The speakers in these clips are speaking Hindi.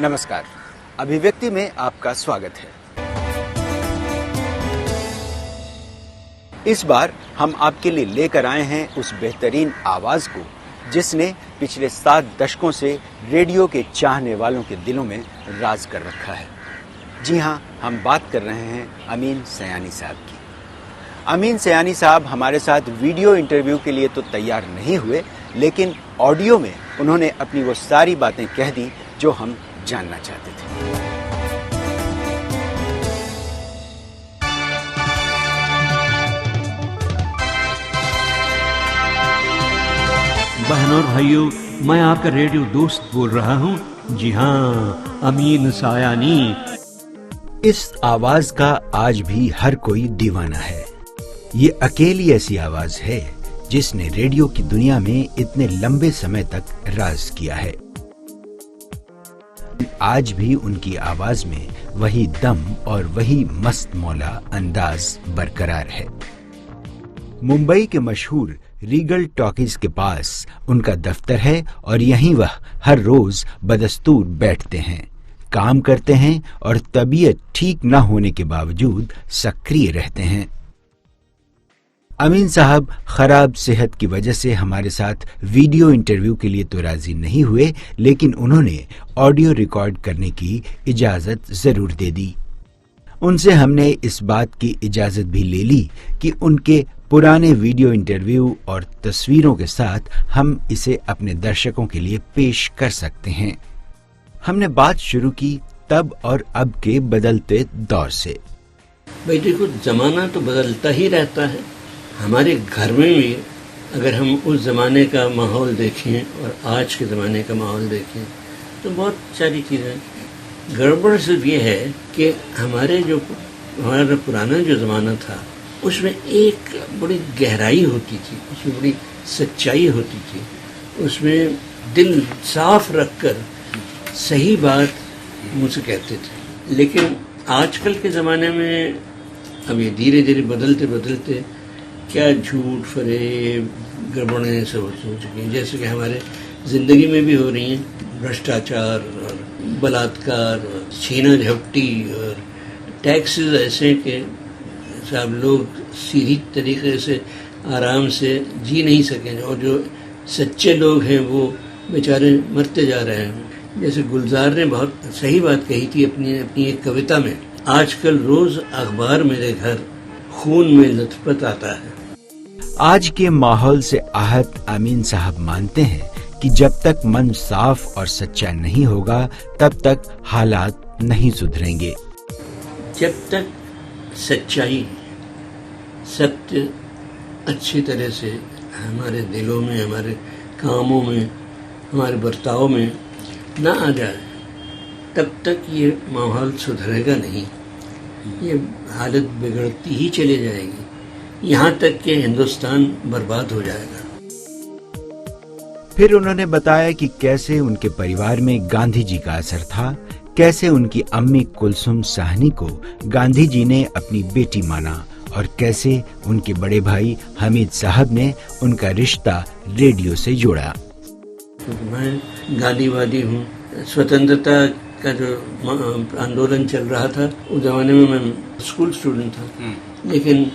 नमस्कार, अभिव्यक्ति में आपका स्वागत है। इस बार हम आपके लिए लेकर आए हैं उस बेहतरीन आवाज को जिसने पिछले 7 दशकों से रेडियो के चाहने वालों के दिलों में राज कर रखा है। जी हाँ, हम बात कर रहे हैं अमीन सयानी साहब की। अमीन सयानी साहब हमारे साथ वीडियो इंटरव्यू के लिए तो तैयार नहीं हुए, लेकिन ऑडियो में उन्होंने अपनी वो सारी बातें कह दी जो हम जानना चाहते थे। बहनों और भाइयों, मैं आपका रेडियो दोस्त बोल रहा हूँ। जी हाँ, अमीन सयानी। इस आवाज का आज भी हर कोई दीवाना है। ये अकेली ऐसी आवाज है जिसने रेडियो की दुनिया में इतने लंबे समय तक राज किया है। आज भी उनकी आवाज में वही दम और वही मस्त मौला अंदाज बरकरार है। मुंबई के मशहूर रीगल टॉकीज के पास उनका दफ्तर है और यहीं वह हर रोज बदस्तूर बैठते हैं, काम करते हैं और तबीयत ठीक न होने के बावजूद सक्रिय रहते हैं। अमीन साहब खराब सेहत की वजह से हमारे साथ वीडियो इंटरव्यू के लिए तो राजी नहीं हुए, लेकिन उन्होंने ऑडियो रिकॉर्ड करने की इजाजत जरूर दे दी। उनसे हमने इस बात की इजाजत भी ले ली कि उनके पुराने वीडियो इंटरव्यू और तस्वीरों के साथ हम इसे अपने दर्शकों के लिए पेश कर सकते हैं। हमने बात शुरू की तब और अब के बदलते दौर से। भाई देखो, जमाना तो बदलता ही रहता है। हमारे घर में भी अगर हम उस जमाने का माहौल देखें और आज के ज़माने का माहौल देखें तो बहुत सारी चीज़ें गड़बड़ सिर्फ ये है कि हमारा पुराना जो ज़माना था उसमें एक बड़ी गहराई होती थी, उसमें बड़ी सच्चाई होती थी, उसमें दिल साफ रखकर सही बात मुझसे कहते थे। लेकिन आजकल के ज़माने में अब ये धीरे धीरे बदलते क्या झूठ फरेब गड़बड़ें सब हो चुकी हैं। जैसे कि हमारे ज़िंदगी में भी हो रही हैं, भ्रष्टाचार और बलात्कार और छीना झपटी और टैक्सेस ऐसे कि सब लोग सीधी तरीके से आराम से जी नहीं सकें और जो सच्चे लोग हैं वो बेचारे मरते जा रहे हैं। जैसे गुलजार ने बहुत सही बात कही थी अपनी एक कविता में, आजकल रोज अखबार मेरे घर खून में लथपथ आता है। आज के माहौल से आहत अमीन साहब मानते हैं कि जब तक मन साफ और सच्चा नहीं होगा तब तक हालात नहीं सुधरेंगे। जब तक सच्चाई, सत्य अच्छी तरह से हमारे दिलों में, हमारे कामों में, हमारे बर्ताव में ना आ जाए तब तक ये माहौल सुधरेगा नहीं। ये हालत बिगड़ती ही चली जाएगी, यहाँ तक कि हिंदुस्तान बर्बाद हो जाएगा। फिर उन्होंने बताया कि कैसे उनके परिवार में गांधी जी का असर था, कैसे उनकी अम्मी कुलसुम साहनी को गांधी जी ने अपनी बेटी माना और कैसे उनके बड़े भाई हमीद साहब ने उनका रिश्ता रेडियो से जोड़ा। मैं गांधीवादी हूँ। स्वतंत्रता का जो आंदोलन चल रहा था उस जमाने में मैं स्कूल स्टूडेंट था, लेकिन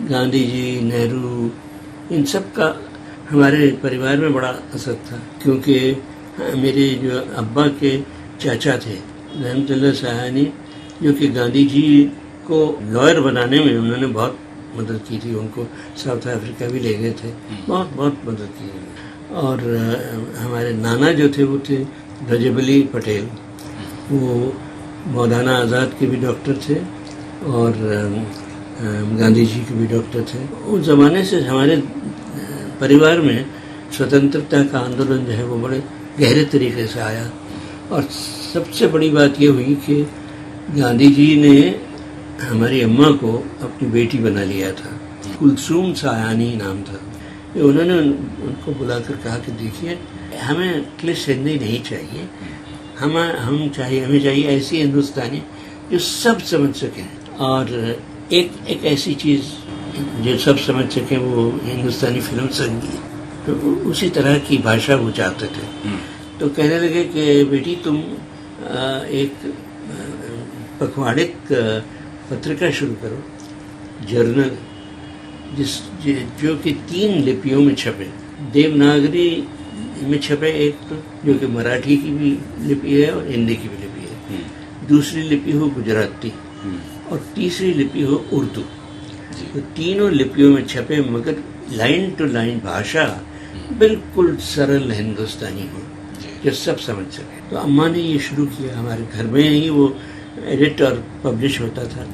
गांधी जी, नेहरू, इन सब का हमारे परिवार में बड़ा असर था, क्योंकि मेरे जो अब्बा के चाचा थे रहमतुल्लाह साहनी, जो कि गांधी जी को लॉयर बनाने में उन्होंने बहुत मदद की थी। उनको साउथ अफ्रीका भी ले गए थे, बहुत मदद की। और हमारे नाना जो थे वो थे रजबली पटेल, वो मौलाना आज़ाद के भी डॉक्टर थे और गांधी जी के भी डॉक्टर थे। उस ज़माने से हमारे परिवार में स्वतंत्रता का आंदोलन जो है वो बड़े गहरे तरीके से आया। और सबसे बड़ी बात ये हुई कि गांधी जी ने हमारी अम्मा को अपनी बेटी बना लिया था। कुलसुम साहनी नाम था। उन्होंने उनको बुलाकर कहा कि देखिए, हमें क्लिश हिंदी नहीं चाहिए, हमें चाहिए ऐसी हिंदुस्तानी जो सब समझ सकें, और एक ऐसी चीज़ जो सब समझ सकें, वो हिंदुस्तानी फिल्म संगीत। तो उसी तरह की भाषा वो चाहते थे। तो कहने लगे कि बेटी तुम एक पखवाड़िक पत्रिका शुरू करो, जर्नल, जो कि 3 लिपियों में छपे। देवनागरी में छपे एक तो, जो कि मराठी की भी लिपि है और हिंदी की भी लिपि है। दूसरी लिपि हो गुजराती और तीसरी लिपि हो उर्दू। तो तीनों लिपियों में छपे, मगर लाइन टू लाइन भाषा बिल्कुल सरल हिंदुस्तानी हो, जो सब समझ सके। तो अम्मा ने ये शुरू किया। हमारे घर में ही वो एडिट और पब्लिश होता था।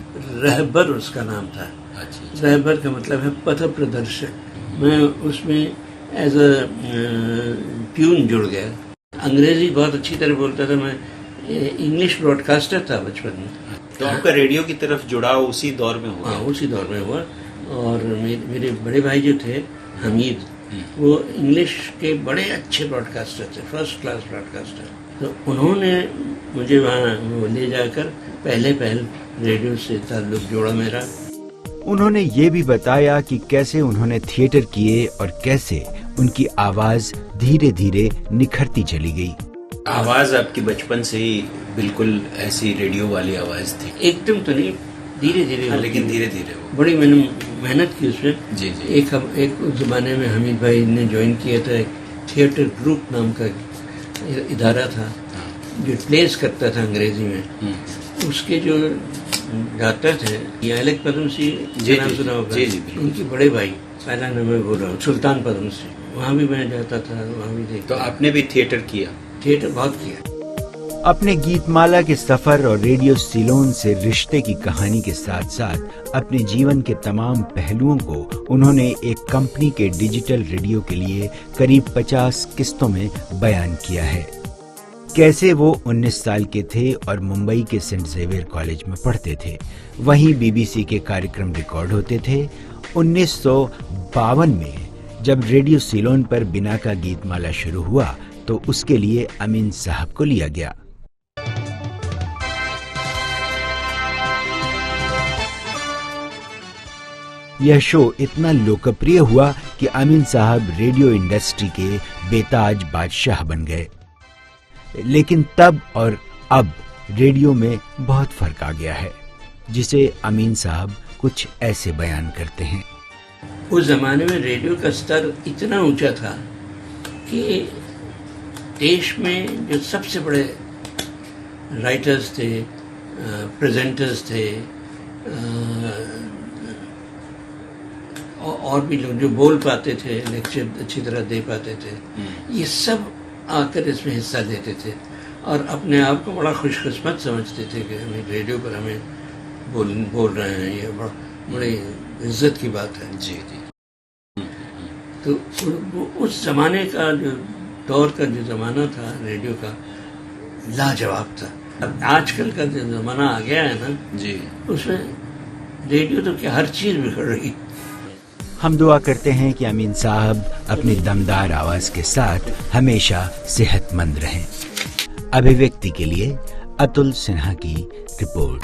रहबर उसका नाम था। रहबर का मतलब है पथ प्रदर्शक। मैं उसमें एज अ प्यून जुड़ गया। अंग्रेजी बहुत अच्छी तरह बोलता था। मैं इंग्लिश ब्रॉडकास्टर था बचपन में। तो आपका रेडियो की तरफ जुड़ाव उसी दौर में हुआ? हाँ, उसी दौर में हुआ। और मेरे बड़े भाई जो थे हमीद, वो इंग्लिश के बड़े अच्छे ब्रॉडकास्टर थे, फर्स्ट क्लास ब्रॉडकास्टर। तो उन्होंने मुझे वहाँ वो ले जाकर पहले रेडियो से ताल्लुक जोड़ा मेरा। उन्होंने ये भी बताया कि कैसे उन्होंने थिएटर किए और कैसे उनकी आवाज धीरे धीरे निखरती चली गई। आवाज आपकी बचपन से ही बिल्कुल ऐसी रेडियो वाली आवाज थी? एकदम तो नहीं, धीरे धीरे। लेकिन धीरे धीरे बड़ी मैंने मेहनत की उसमें। जी जी। एक उस जमाने में हमीद भाई ने ज्वाइन किया था, एक थिएटर ग्रुप नाम का इदारा था जो प्लेस करता था अंग्रेजी में। उसके जो डायरेक्टर थे यालक पद्म सिंह, नाम सुना होगा। उनके बड़े भाई, पहला नाम मैं बोल रहा हूँ, सुल्तान पद्म सिंह। वहाँ भी मैं जाता था, वहाँ भी देखता। तो आपने भी थिएटर किया? थिएटर बहुत किया। अपने गीतमाला के सफर और रेडियो सिलोन से रिश्ते की कहानी के साथ साथ अपने जीवन के तमाम पहलुओं को उन्होंने एक कंपनी के डिजिटल रेडियो के लिए करीब 50 किस्तों में बयान किया है। कैसे वो 19 साल के थे और मुंबई के सेंट जेवियर कॉलेज में पढ़ते थे। वहीं बीबीसी के कार्यक्रम रिकॉर्ड होते थे। 1952 में जब रेडियो सिलोन पर बिना का गीतमाला शुरू हुआ तो उसके लिए अमीन साहब को लिया गया। यह शो इतना लोकप्रिय हुआ कि अमीन साहब रेडियो इंडस्ट्री के बेताज बादशाह बन गए। लेकिन तब और अब रेडियो में बहुत फर्क आ गया है, जिसे अमीन साहब कुछ ऐसे बयान करते हैं। उस जमाने में रेडियो का स्तर इतना ऊंचा था कि देश में जो सबसे बड़े राइटर्स थे, प्रेजेंटर्स थे, और भी लोग जो बोल पाते थे, लेक्चर अच्छी तरह दे पाते थे, ये सब आकर इसमें हिस्सा लेते थे और अपने आप को बड़ा खुशकिस्मत समझते थे कि हमें रेडियो पर हमें बोल रहे हैं। ये बड़ी इज्जत की बात है। जी जी। तो उस जमाने का जो दौर का जो जमाना था रेडियो का, लाजवाब था। अब आजकल का जो जमाना आ गया है ना जी, उसमें रेडियो तो क्या हर चीज बिगड़ रही। हम दुआ करते हैं कि अमीन साहब अपनी दमदार आवाज के साथ हमेशा सेहतमंद रहें। अभिव्यक्ति के लिए अतुल सिन्हा की रिपोर्ट।